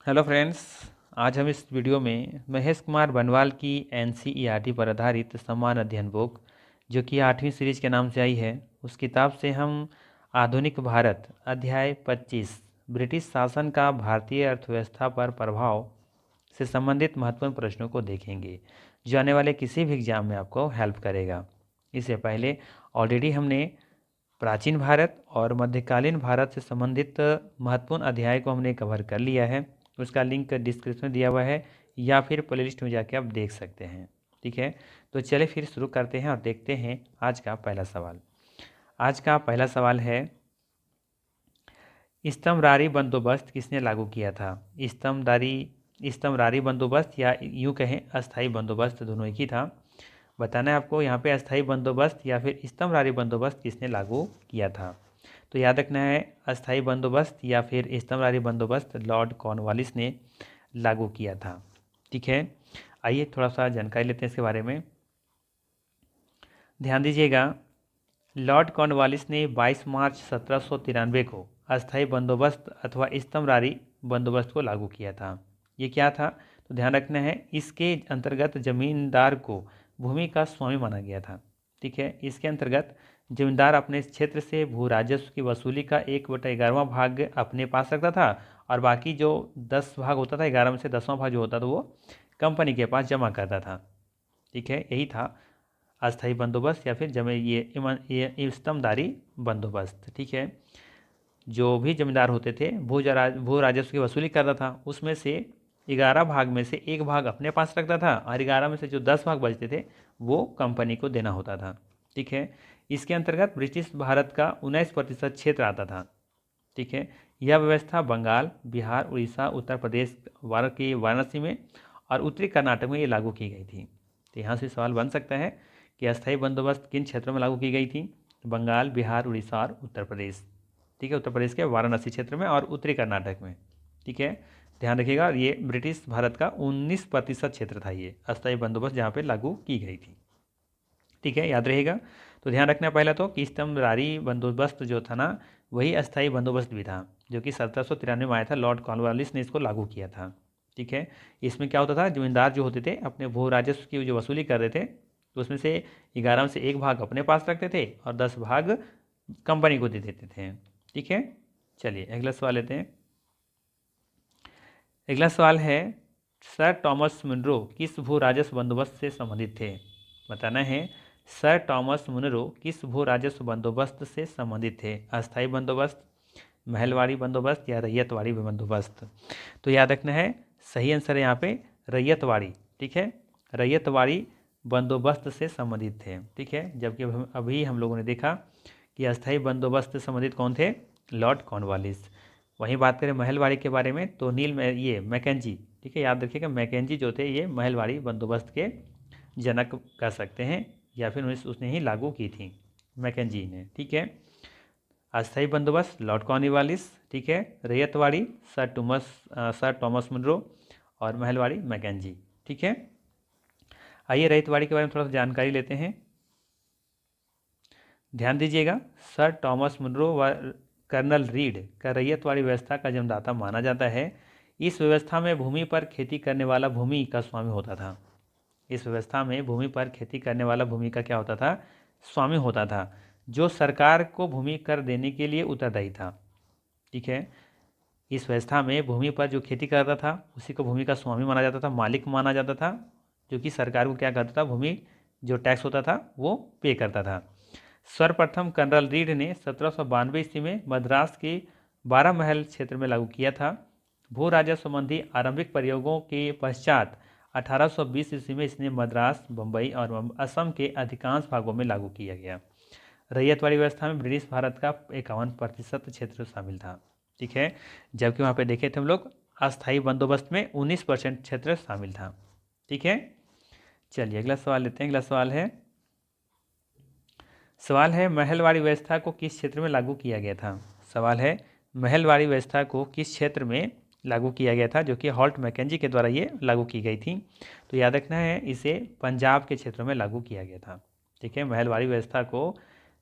Hello friends. आज हम इस वीडियो में महेश कुमार बनवाल की एनसीईआरटी पर आधारित समान अध्ययन बुक जो कि 8वीं सीरीज के नाम से आई है, उस किताब से हम आधुनिक भारत अध्याय 25 ब्रिटिश शासन का भारतीय अर्थव्यवस्था पर प्रभाव से संबंधित महत्वपूर्ण प्रश्नों को देखेंगे, जो आने वाले किसी भी एग्जाम में आपको हेल्प करेगा। इससे पहले ऑलरेडी हमने प्राचीन भारत और मध्यकालीन भारत से संबंधित महत्वपूर्ण अध्याय को हमने कवर कर लिया है। उसका लिंक डिस्क्रिप्शन में दिया हुआ है या फिर प्लेलिस्ट में जाके आप देख सकते हैं। ठीक है, तो चलिए फिर शुरू करते हैं और देखते हैं आज का पहला सवाल। आज का पहला सवाल है, स्तंभरारी बंदोबस्त किसने लागू किया था? स्तंभरारी बंदोबस्त या यूँ कहें अस्थाई बंदोबस्त, दोनों एक ही था। बताना है आपको यहाँ पे अस्थाई बंदोबस्त या फिर स्तंभरारी बंदोबस्त किसने लागू किया था। तो याद रखना है अस्थाई बंदोबस्त या फिर स्तंभरारी बंदोबस्त लॉर्ड कॉर्नवालिस ने लागू किया था। ठीक है, आइए थोड़ा सा जानकारी लेते हैं इसके बारे में। ध्यान दीजिएगा, लॉर्ड कॉर्नवालिस ने 22 मार्च 1793 को अस्थाई बंदोबस्त अथवा स्तंभरारी बंदोबस्त को लागू किया था। ये क्या था? तो ध्यान रखना है, इसके अंतर्गत जमींदार को भूमि का स्वामी माना गया था। ठीक है, इसके अंतर्गत जमींदार अपने क्षेत्र से भू राजस्व की वसूली का 1/11वां भाग अपने पास रखता था और बाकी जो 10 भाग होता था, 11 में से 10वां भाग जो होता था वो कंपनी के पास जमा करता था। ठीक है, यही था अस्थाई बंदोबस्त या फिर ये स्तंभदारी बंदोबस्त। ठीक है, जो भी जमींदार होते थे भू राजस्व की वसूली करता था, उसमें से 11 भाग में से एक भाग अपने पास रखता था और 11 में से जो 10 भाग बचते थे वो कंपनी को देना होता था। ठीक है, इसके अंतर्गत ब्रिटिश भारत का 19% क्षेत्र आता था। ठीक है, यह व्यवस्था बंगाल, बिहार, उड़ीसा, उत्तर प्रदेश की वाराणसी में और उत्तरी कर्नाटक में ये लागू की गई थी। तो यहाँ से सवाल बन सकता है कि अस्थायी बंदोबस्त किन क्षेत्रों में लागू की गई थी? बंगाल, बिहार, उड़ीसा और उत्तर प्रदेश। ठीक है, उत्तर प्रदेश के वाराणसी क्षेत्र में और उत्तरी कर्नाटक में। ठीक है, ध्यान रखिएगा, ये ब्रिटिश भारत का 19% क्षेत्र था ये अस्थायी बंदोबस्त जहाँ पे लागू की गई थी। ठीक है, याद रहेगा। तो ध्यान रखना पहला तो कि स्तंभरारी बंदोबस्त जो था ना, वही अस्थायी बंदोबस्त भी था जो कि 1793 में आया था। लॉर्ड कॉर्नवालिस ने इसको लागू किया था। ठीक है, इसमें क्या होता था, जमींदार जो होते थे अपने भू राजस्व की जो वसूली कर रहे थे, तो उसमें से 11 में से एक भाग अपने पास रखते थे और 10 भाग कंपनी को दे देते थे। ठीक है, चलिए अगला सवाल लेते हैं। अगला सवाल है, सर टॉमस मुनरो किस भू राजस्व बंदोबस्त से संबंधित थे? बताना है, सर टॉमस मुनरो किस भू राजस्व बंदोबस्त से संबंधित थे? अस्थाई बंदोबस्त, महलवाड़ी बंदोबस्त या रैयतवाड़ी बंदोबस्त? तो याद रखना है, सही आंसर है यहाँ पे रैयतवाड़ी। ठीक है, रैयतवाड़ी बंदोबस्त से संबंधित थे। ठीक है, जबकि अभी हम लोगों ने देखा कि अस्थाई बंदोबस्त से संबंधित कौन थे? Lord Cornwallis. वहीं बात करें महलवाड़ी के बारे में तो ये मैकेंजी। ठीक है, याद रखिएगा, मैकेंजी जो थे ये महलवाड़ी बंदोबस्त के जनक कह सकते हैं या फिर उसने ही लागू की थी, मैकेंजी ने। ठीक है, अस्थाई बंदोबस्त लॉर्ड कॉर्नवालिस। ठीक है, रैयतवाड़ी सर टॉमस मुनरो और महलवाड़ी मैकेंजी। ठीक है, आइए रैयतवाड़ी के बारे में थोड़ा सा जानकारी लेते हैं। ध्यान दीजिएगा, सर टॉमस मुनरो व कर्नल रीड का रैयतवाड़ी व्यवस्था का जन्मदाता माना जाता है। इस व्यवस्था में भूमि पर खेती करने वाला भूमि का स्वामी होता था। इस व्यवस्था में भूमि पर खेती करने वाला भूमि का क्या होता था? स्वामी होता था, जो सरकार को भूमि कर देने के लिए उत्तरदायी था। ठीक है, इस व्यवस्था में भूमि पर जो खेती करता था उसी को भूमि का स्वामी माना जाता था, मालिक माना जाता था, जो कि सरकार को क्या करता था, भूमि जो टैक्स होता था वो पे करता था। सर्वप्रथम कर्नल रीड ने 1792 ईस्वी में मद्रास के 12 महल क्षेत्र में लागू किया था। भू राजस्व संबंधी आरंभिक प्रयोगों के पश्चात 1820 ईस्वी में इसने मद्रास, बम्बई और असम के अधिकांश भागों में लागू किया गया। रैयतवाड़ी व्यवस्था में ब्रिटिश भारत का 51% क्षेत्र शामिल था। ठीक है, जबकि वहाँ पे देखे थे हम लोग अस्थायी बंदोबस्त में 19% क्षेत्र शामिल था। ठीक है, चलिए अगला सवाल लेते हैं। अगला सवाल है महलवाड़ी व्यवस्था को किस क्षेत्र में लागू किया गया था? सवाल है, महलवाड़ी व्यवस्था को किस क्षेत्र में लागू किया गया था, जो कि हॉल्ट मैकेंजी के द्वारा ये लागू की गई थी? तो याद रखना है, इसे पंजाब के क्षेत्रों में लागू किया गया था। ठीक है, महलवाड़ी व्यवस्था को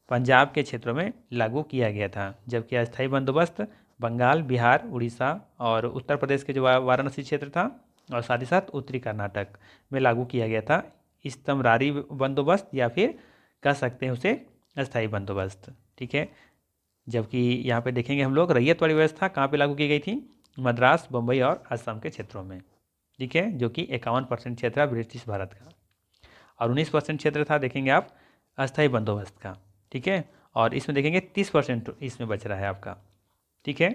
पंजाब के क्षेत्रों में लागू किया गया था, जबकि अस्थायी बंदोबस्त बंगाल, बिहार, उड़ीसा और उत्तर प्रदेश के जो वाराणसी क्षेत्र था और साथ ही साथ उत्तरी कर्नाटक में लागू किया गया था स्तंभरारी बंदोबस्त, या फिर कह सकते हैं उसे अस्थाई बंदोबस्त। ठीक है, जबकि यहाँ पे देखेंगे हम लोग रैयत वाली व्यवस्था कहाँ पे लागू की गई थी, मद्रास, बम्बई और असम के क्षेत्रों में। ठीक है, जो कि 51% क्षेत्र है ब्रिटिश भारत का, और 19% क्षेत्र था देखेंगे आप अस्थाई बंदोबस्त का। ठीक है, और इसमें देखेंगे 30% इसमें बच रहा है आपका। ठीक है,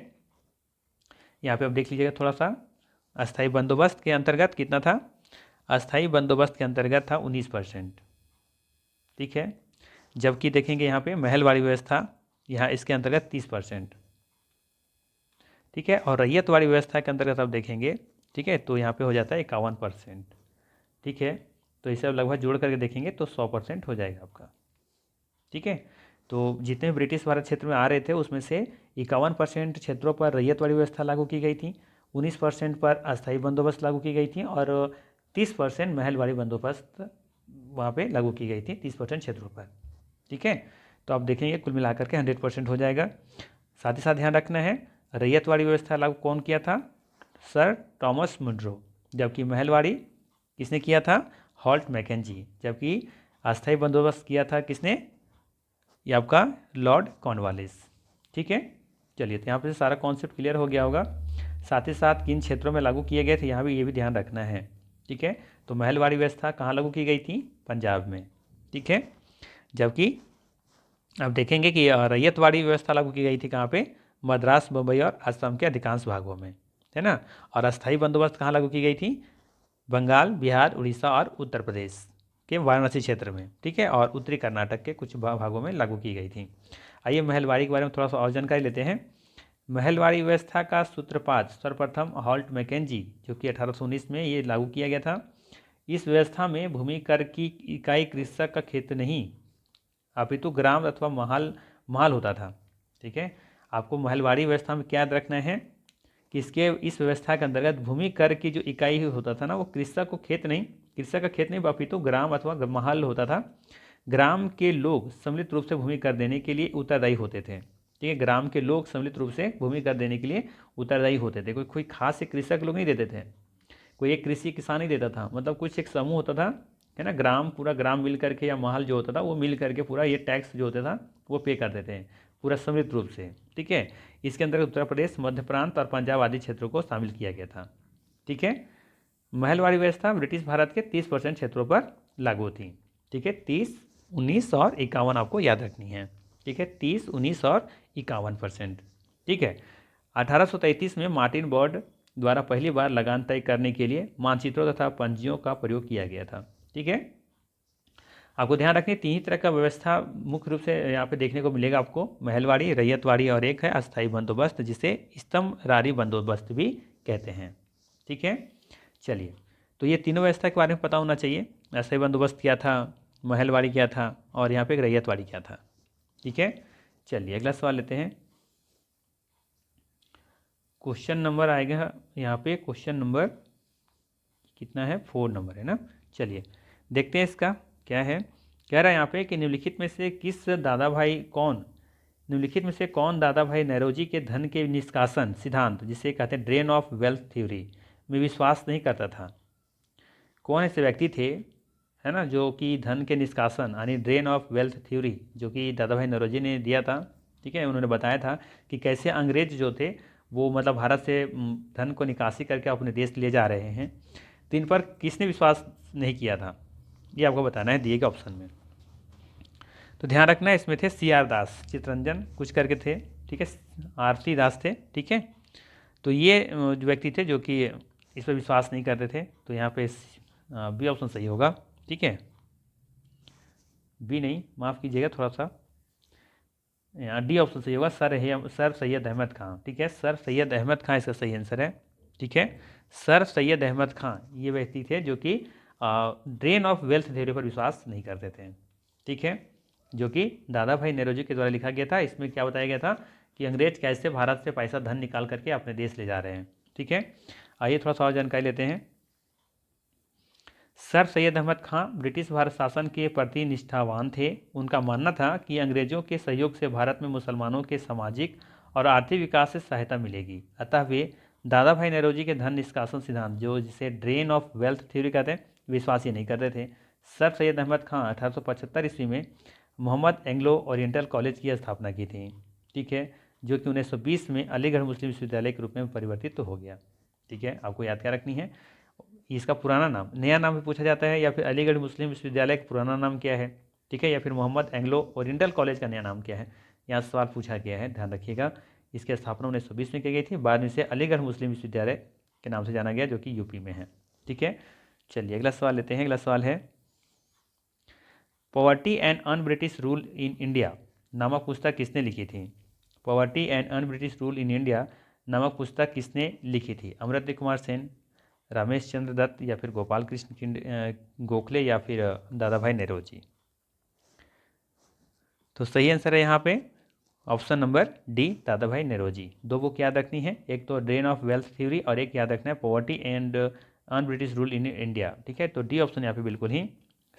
यहाँ पे आप देख लीजिएगा थोड़ा सा, अस्थाई बंदोबस्त के अंतर्गत कितना था, अस्थाई बंदोबस्त के अंतर्गत था 19%। ठीक है, जबकि देखेंगे यहाँ पे महलवाड़ी व्यवस्था, यहाँ इसके अंतर्गत 30%। ठीक है, और रैयतवाड़ी व्यवस्था के अंतर्गत आप देखेंगे, ठीक है, तो यहाँ पे हो जाता है 51%। ठीक है, तो इसे अब लगभग जोड़ करके देखेंगे तो 100% हो जाएगा आपका। ठीक है, तो जितने ब्रिटिश भारत क्षेत्र में आ रहे थे उसमें से 51% क्षेत्रों पर रैयतवाड़ी व्यवस्था लागू की गई थी, 19% पर अस्थायी बंदोबस्त लागू की गई थी और 30% महलवाड़ी बंदोबस्त वहाँ पे लागू की गई थी 30% क्षेत्रों पर। ठीक है, तो आप देखेंगे कुल मिलाकर के 100% हो जाएगा। साथ ही साथ ध्यान रखना है, रैयतवाड़ी व्यवस्था लागू कौन किया था, सर टॉमस मुनरो, जबकि महलवाड़ी किसने किया था, हॉल्ट मैकेंजी, जबकि अस्थायी बंदोबस्त किया था किसने, ये आपका लॉर्ड कॉर्नवालिस। ठीक है, चलिए, तो यहाँ पे सारा कॉन्सेप्ट क्लियर हो गया होगा। साथ ही साथ किन क्षेत्रों में लागू किए गए थे यहाँ भी ये भी ध्यान रखना है। ठीक है, तो महलवाड़ी व्यवस्था कहाँ लागू की गई थी, पंजाब में। ठीक है, जबकि अब देखेंगे कि रैयतवाड़ी व्यवस्था लागू की गई थी कहाँ पे, मद्रास, बम्बई और असम के अधिकांश भागों में, है ना। और अस्थायी बंदोबस्त कहाँ लागू की गई थी, बंगाल, बिहार, उड़ीसा और उत्तर प्रदेश के वाराणसी क्षेत्र में। ठीक है, और उत्तरी कर्नाटक के कुछ भागों में लागू की गई थी। आइए महलवाड़ी के बारे में थोड़ा सा और जानकारी लेते हैं। महलवाड़ी व्यवस्था का सूत्रपात सर्वप्रथम हॉल्ट मैकेंजी, जो कि 1819 में ये लागू किया गया था। इस व्यवस्था में भूमि कर की इकाई कृषक का खेत नहीं अपितु ग्राम अथवा महल महल होता था। ठीक है, आपको महलवाड़ी व्यवस्था में क्या याद रखना है कि इसके इस व्यवस्था के अंतर्गत भूमि कर की जो इकाई होता था ना, वो कृषक को खेत नहीं, कृषक का खेत नहीं अपितु ग्राम अथवा महल होता था। ग्राम के लोग सम्मिलित रूप से भूमि कर देने के लिए उत्तरदायी होते थे। ठीक है, ग्राम के लोग सम्मिलित रूप से भूमि कर देने के लिए उत्तरदायी होते थे। कोई खास एक कृषक लोग नहीं देते थे, कोई एक कृषि किसान नहीं देता था, मतलब कुछ एक समूह होता था, है ना, ग्राम पूरा ग्राम मिल करके या महल जो होता था वो मिल करके पूरा ये टैक्स जो होता था वो पे कर देते हैं पूरा सम्मिलित रूप से। ठीक है, इसके अंतर्गत उत्तर प्रदेश, मध्य प्रांत और पंजाब आदि क्षेत्रों को शामिल किया गया था। ठीक है, महलवाड़ी व्यवस्था ब्रिटिश भारत के 30% क्षेत्रों पर लागू थी। ठीक है, 30, 19 और 51 आपको याद रखनी है। ठीक है, 30, 19 और 51%। ठीक है, 1833 में मार्टिन बर्ड द्वारा पहली बार लगान तय करने के लिए मानचित्रों तथा पंजियों का प्रयोग किया गया था। ठीक है, आपको ध्यान रखनी 3 ही तरह का व्यवस्था मुख्य रूप से यहाँ पे देखने को मिलेगा आपको, महलवाड़ी, रैयतवाड़ी और एक है अस्थाई बंदोबस्त, जिसे स्तंभरारी बंदोबस्त भी कहते हैं। ठीक है, चलिए, तो ये तीनों व्यवस्था के बारे में पता होना चाहिए, अस्थाई बंदोबस्त क्या था, महलवाड़ी क्या था और यहाँ पे एक रैयतवाड़ी क्या था। ठीक है, चलिए अगला सवाल लेते हैं। क्वेश्चन नंबर आएगा यहाँ पे, क्वेश्चन नंबर कितना है, 4 नंबर है ना। चलिए देखते हैं इसका क्या है। कह रहा है यहाँ पे कि निम्नलिखित में से कौन दादा भाई नौरोजी के धन के निष्कासन सिद्धांत, जिसे कहते हैं ड्रेन ऑफ वेल्थ थ्योरी, में विश्वास नहीं करता था। कौन ऐसे व्यक्ति थे, है ना, जो कि धन के निष्कासन यानी ड्रेन ऑफ वेल्थ थ्योरी जो कि दादा भाई नौरोजी ने दिया था। ठीक है, उन्होंने बताया था कि कैसे अंग्रेज जो थे वो मतलब भारत से धन को निकासी करके अपने देश ले जा रहे हैं। तो इन पर किसने विश्वास नहीं किया था, ये आपको बताना है दिए गए ऑप्शन में। तो ध्यान रखना है, इसमें थे CR दास, चित्तरंजन कुछ करके थे। ठीक है, आरती दास थे। ठीक है, तो ये जो व्यक्ति थे जो कि इस पर विश्वास नहीं करते थे, तो यहाँ पे बी ऑप्शन सही होगा। ठीक है, बी नहीं, माफ़ कीजिएगा थोड़ा सा, यहाँ डी ऑप्शन सही होगा, सर सैयद अहमद खां। ठीक है, सर सैयद अहमद खां इसका सही आंसर है। ठीक है, सर सैयद अहमद खां ये व्यक्ति थे जो कि ड्रेन ऑफ वेल्थ थ्योरी पर विश्वास नहीं करते थे। ठीक है, जो कि दादा भाई नौरोजी के द्वारा लिखा गया था। इसमें क्या बताया गया था कि अंग्रेज कैसे भारत से पैसा धन निकाल करके अपने देश ले जा रहे हैं। ठीक है, आइए थोड़ा सा और जानकारी लेते हैं। सर सैयद अहमद खां ब्रिटिश भारत शासन के प्रति निष्ठावान थे। उनका मानना था कि अंग्रेजों के सहयोग से भारत में मुसलमानों के सामाजिक और आर्थिक विकास से सहायता मिलेगी। अतः वे दादा भाई नौरोजी के धन निष्कासन सिद्धांत, जो जिसे ड्रेन ऑफ वेल्थ थ्योरी कहते हैं, विश्वास ही नहीं करते थे। सर सैयद अहमद खां 1875 ईस्वी में मोहम्मद एंग्लो ओरिएंटल कॉलेज की स्थापना की थी, ठीक है, जो कि 1920 में अलीगढ़ मुस्लिम विश्वविद्यालय के रूप में परिवर्तित तो हो गया। ठीक है, आपको याद क्या रखनी है, इसका पुराना नाम, नया नाम भी पूछा जाता है, या फिर अलीगढ़ मुस्लिम विश्वविद्यालय का पुराना नाम क्या है, ठीक है, या फिर मोहम्मद एंग्लो ओरिएंटल कॉलेज का नया नाम क्या है, यहाँ सवाल पूछा गया है, ध्यान रखिएगा। इसकी स्थापना 1920 में की गई थी, बाद में इसे अलीगढ़ मुस्लिम विश्वविद्यालय के नाम से जाना गया, जो कि यूपी में है। ठीक है, चलिए अगला सवाल लेते हैं। अगला सवाल है, poverty and un British rule in India नामक पुस्तक किसने लिखी थी? Poverty and un British rule in India नामक पुस्तक किसने लिखी थी? अमृत कुमार सेन, रमेश चंद्र दत्त, या फिर गोपाल कृष्ण गोखले, या फिर दादा भाई नौरोजी? तो सही आंसर है यहाँ पे ऑप्शन नंबर डी, दादा भाई नौरोजी। दो बुक याद रखनी है, एक तो ड्रेन ऑफ वेल्थ थ्योरी और एक याद रखना है poverty and un British rule in India. ठीक है, तो डी ऑप्शन यहाँ पे बिल्कुल ही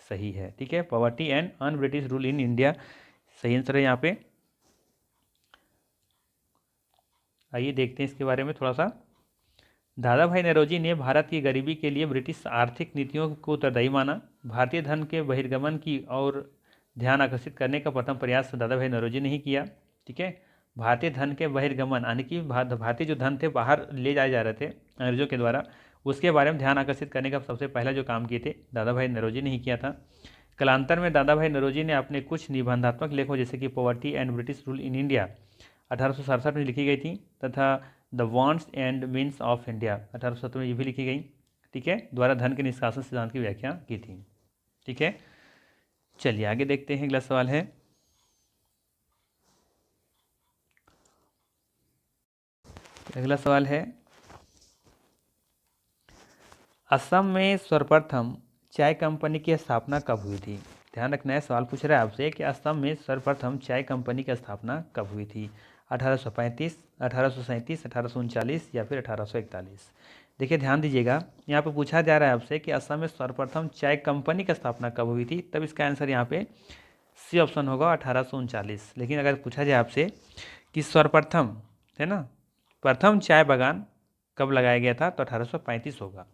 सही है। ठीक है, poverty and un British rule in India सही आंसर है यहाँ पे। आइए देखते हैं इसके बारे में थोड़ा सा। दादा भाई नौरोजी ने भारत की गरीबी के लिए ब्रिटिश आर्थिक नीतियों को उत्तरदायी माना। भारतीय धन के बहिर्गमन की और ध्यान आकर्षित करने का प्रथम प्रयास दादा भाई नौरोजी ने ही किया। ठीक है, भारतीय धन के बहिर्गमन यानी कि भारतीय जो धन थे बाहर ले जाए जा रहे थे अंग्रेजों के द्वारा, उसके बारे में ध्यान आकर्षित करने का सबसे पहला जो काम किए थे दादा भाई नौरोजी ने ही किया था। कालांतर में दादा भाई नौरोजी ने अपने कुछ निबंधात्मक लेखों जैसे कि poverty and British rule in India 1867 में लिखी गई थी, तथा the wants and means of India 1870 में ये भी लिखी गई। ठीक है, द्वारा धन के निष्कासन सिद्धांत की व्याख्या की थी। ठीक है, चलिए आगे देखते हैं। अगला सवाल है, अगला सवाल है, असम में सर्वप्रथम चाय कंपनी की स्थापना कब हुई थी? ध्यान रखना है, सवाल पूछ रहा है आपसे कि असम में सर्वप्रथम चाय कंपनी की स्थापना कब हुई थी? 1835, 1837, 1839 या फिर 1841? देखिए ध्यान दीजिएगा, यहाँ पे पूछा जा रहा है आपसे कि असम में सर्वप्रथम चाय कंपनी की स्थापना कब हुई थी, तब इसका आंसर यहाँ पे सी ऑप्शन होगा 1839। लेकिन अगर पूछा जाए आपसे कि सर्वप्रथम, है ना, प्रथम चाय बागान कब लगाया गया था, तो 1835 होगा।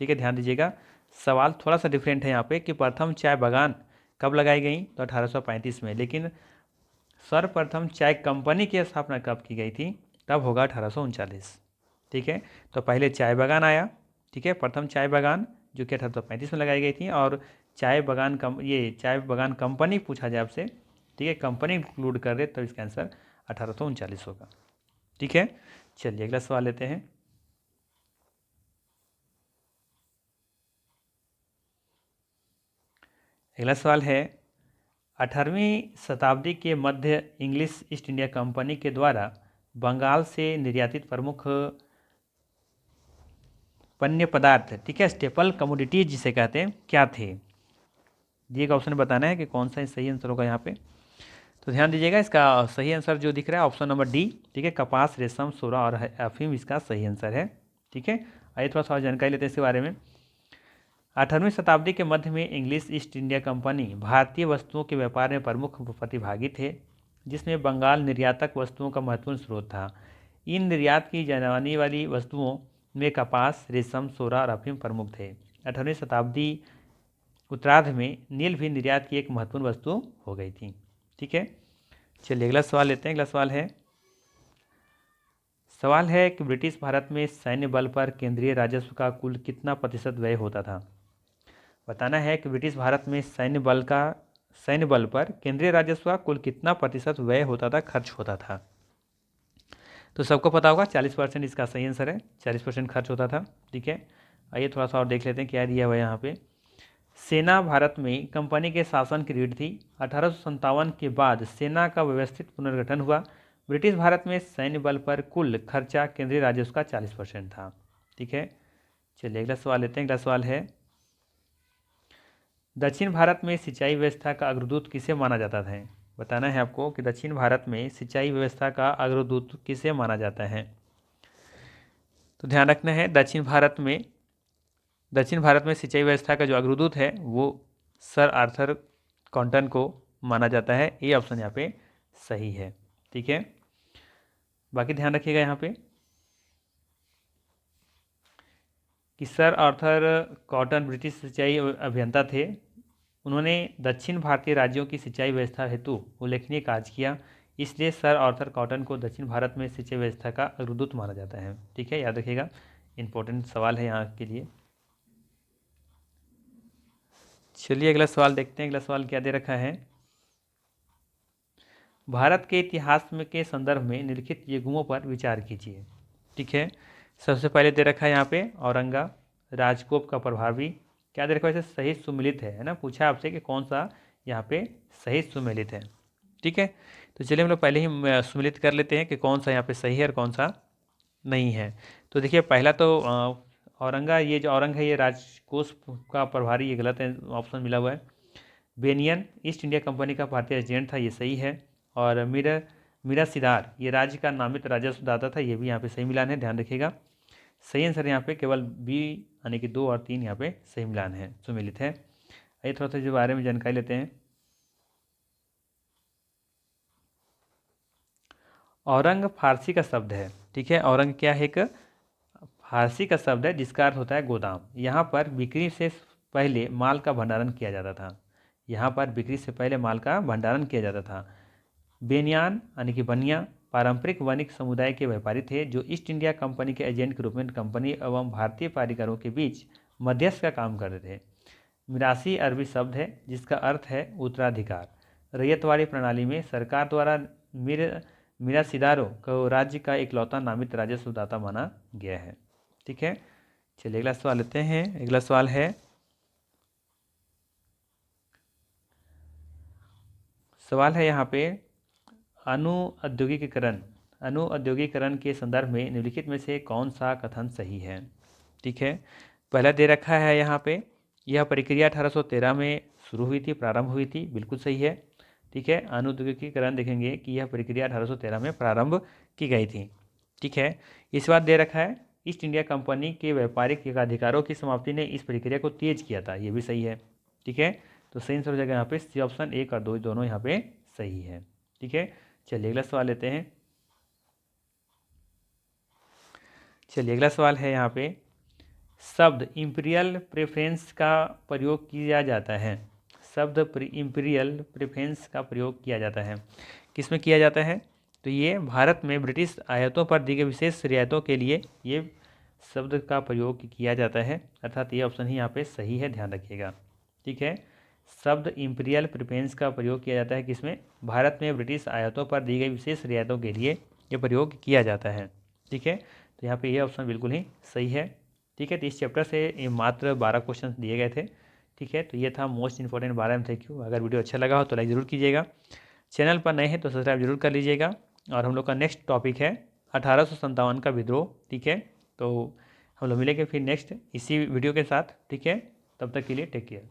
ठीक है, ध्यान दीजिएगा, सवाल थोड़ा सा डिफरेंट है यहाँ पे कि प्रथम चाय बागान कब लगाई गई, तो 1835 में, लेकिन सर्वप्रथम चाय कंपनी की स्थापना कब की गई थी, तब होगा 1839। ठीक है, तो पहले चाय बागान आया, ठीक है, प्रथम चाय बागान जो कि 1835 में लगाई गई थी, और चाय बागान चाय बागान कंपनी पूछा जाए आपसे, ठीक है, कंपनी इंक्लूड कर दे तो इसका आंसर 1839 होगा। ठीक है, चलिए अगला सवाल लेते हैं। अगला सवाल है, 18वीं शताब्दी के मध्य इंग्लिश ईस्ट इंडिया कंपनी के द्वारा बंगाल से निर्यातित प्रमुख पण्य पदार्थ, ठीक है, स्टेपल कमोडिटीज जिसे कहते हैं, क्या थे? दिए गए ऑप्शन बताना है कि कौन सा सही आंसर होगा यहाँ पे। तो ध्यान दीजिएगा, इसका सही आंसर जो दिख रहा है ऑप्शन नंबर डी, ठीक है, कपास, रेशम, सोरा और अफीम इसका सही आंसर है। ठीक है, आइए थोड़ा सा जानकारी लेते हैं इसके बारे में। 18वीं शताब्दी के मध्य में इंग्लिश ईस्ट इंडिया कंपनी भारतीय वस्तुओं के व्यापार में प्रमुख प्रतिभागी थे, जिसमें बंगाल निर्यातक वस्तुओं का महत्वपूर्ण स्रोत था। इन निर्यात की जाने वाली वस्तुओं में कपास, रेशम, सोरा और अफीम प्रमुख थे। 18वीं शताब्दी उत्तरार्ध में नील भी निर्यात की एक महत्वपूर्ण वस्तु हो गई थी। ठीक है, चलिए अगला सवाल लेते हैं। अगला सवाल है कि ब्रिटिश भारत में सैन्य बल पर केंद्रीय राजस्व का कुल कितना प्रतिशत व्यय होता था? बताना है कि ब्रिटिश भारत में सैन्य बल पर केंद्रीय राजस्व का कुल कितना प्रतिशत व्यय होता था, खर्च होता था? तो सबको पता होगा 40% इसका सही आंसर है, 40% खर्च होता था। ठीक है, आइए थोड़ा सा और देख लेते हैं क्या दिया हुआ है यहाँ पे। सेना भारत में कंपनी के शासन की रीढ़ थी। 1857 के बाद सेना का व्यवस्थित पुनर्गठन हुआ। ब्रिटिश भारत में सैन्य बल पर कुल खर्चा केंद्रीय राजस्व का 40% था। ठीक है, चलिए अगला सवाल लेते हैं। अगला सवाल है, दक्षिण भारत में सिंचाई व्यवस्था का अग्रदूत किसे माना जाता है? बताना है आपको कि दक्षिण भारत में सिंचाई व्यवस्था का अग्रदूत किसे माना जाता है? तो ध्यान रखना है, दक्षिण भारत में सिंचाई व्यवस्था का जो अग्रदूत है वो सर आर्थर कॉटन को माना जाता है। ये ऑप्शन यहाँ पे सही है। ठीक है, बाकी ध्यान रखिएगा यहाँ पे कि सर आर्थर कॉटन ब्रिटिश सिंचाई अभियंता थे। उन्होंने दक्षिण भारतीय राज्यों की सिंचाई व्यवस्था हेतु उल्लेखनीय कार्य किया, इसलिए सर आर्थर कॉटन को दक्षिण भारत में सिंचाई व्यवस्था का अग्रदूत माना जाता है। ठीक है, याद रखिएगा, इंपॉर्टेंट सवाल है यहाँ के लिए। चलिए अगला सवाल देखते हैं। अगला सवाल क्या दे रखा है, भारत के इतिहास में के संदर्भ में निम्नलिखित युग्मों पर विचार कीजिए। ठीक है, सबसे पहले दे रखा है यहाँ पे औरंगा राजकोप का प्रभावी। क्या दे रखा है, वैसे सही सुमेलित है ना, पूछा आपसे कि कौन सा यहाँ पे सही सुमेलित है। ठीक है, तो चलिए हम लोग पहले ही सुमेलित कर लेते हैं कि कौन सा यहाँ पे सही है और कौन सा नहीं है। तो देखिए पहला तो औरंगा, ये जो औरंग है ये राजकोष का प्रभारी, ये गलत है, ऑप्शन मिला हुआ है। बेनियन ईस्ट इंडिया कंपनी का भारतीय एजेंट था, ये सही है। और मीरा सिदार ये राज्य का नामित राजस्व दाता था, ये भी यहाँ पे सही मिलान है, ध्यान रखिएगा। सही आंसर यहाँ पे केवल बी यानी कि 2 और 3 यहाँ पे सही मिलान है, सुमिलित है। आइए थोड़ा सा जो बारे में जानकारी लेते हैं। औरंग फारसी का शब्द है। ठीक है, औरंग क्या है, एक फारसी का शब्द है जिसका अर्थ होता है गोदाम। यहाँ पर बिक्री से पहले माल का भंडारण किया जाता था। यहाँ पर बिक्री से पहले माल का भंडारण किया जाता था। बेनियान यानी कि बनिया पारंपरिक वणिक समुदाय के व्यापारी थे जो ईस्ट इंडिया कंपनी के एजेंट के रूप में कंपनी एवं भारतीय कारीगरों के बीच मध्यस्थ का काम करते थे। मिरासी अरबी शब्द है जिसका अर्थ है उत्तराधिकार। रैयतवाड़ी प्रणाली में सरकार द्वारा मिरासीदारों को राज्य का इकलौता नामित राजस्व दाता माना गया है। ठीक है, चलिए अगला सवाल लेते हैं। अगला सवाल है, यहाँ पे अनु औद्योगिकरण के संदर्भ में निम्नलिखित में से कौन सा कथन सही है। ठीक है, पहला दे रखा है यहाँ पे, यह प्रक्रिया 1813 में शुरू हुई थी, प्रारंभ हुई थी, बिल्कुल सही है। ठीक है, अनुद्योगिकरण देखेंगे कि यह प्रक्रिया 1813 में प्रारंभ की गई थी। ठीक है, इस बात दे रखा है ईस्ट इंडिया कंपनी के व्यापारिक अधिकारों की समाप्ति ने इस प्रक्रिया को तेज किया था, ये भी सही है। ठीक है, तो सही आंसर हो जाएगा यहाँ पे सी ऑप्शन, 1 और 2 दोनों यहाँ पे सही है। ठीक है, चलिए अगला सवाल लेते हैं। चलिए अगला सवाल है यहाँ पे, शब्द इंपीरियल प्रेफरेंस का प्रयोग किया जाता है। शब्द इंपीरियल प्रेफरेंस का प्रयोग किया जाता है, किस में किया जाता है, तो ये भारत में ब्रिटिश आयातों पर दी गई विशेष रियायतों के लिए ये शब्द का प्रयोग किया जाता है, अर्थात ये ऑप्शन ही यहाँ पे सही है, ध्यान रखिएगा। ठीक है, शब्द इंपीरियल प्रेफरेंस का प्रयोग किया जाता है किसमें, भारत में ब्रिटिश आयातों पर दी गई विशेष रियायतों के लिए ये प्रयोग किया जाता है। ठीक है, तो यहाँ पे ये ऑप्शन बिल्कुल ही सही है। ठीक है, तो इस चैप्टर से मात्र 12 क्वेश्चन दिए गए थे। ठीक है, तो ये था मोस्ट इंपॉर्टेंट 12 MCQ। अगर वीडियो अच्छा लगा हो तो लाइक ज़रूर कीजिएगा, चैनल पर नए हैं तो सब्सक्राइब जरूर कर लीजिएगा। और हम लोग का नेक्स्ट टॉपिक है 1857 का विद्रोह। ठीक है, तो हम लोग मिलेंगे फिर नेक्स्ट इसी वीडियो के साथ। ठीक है, तब तक के लिए टेक केयर।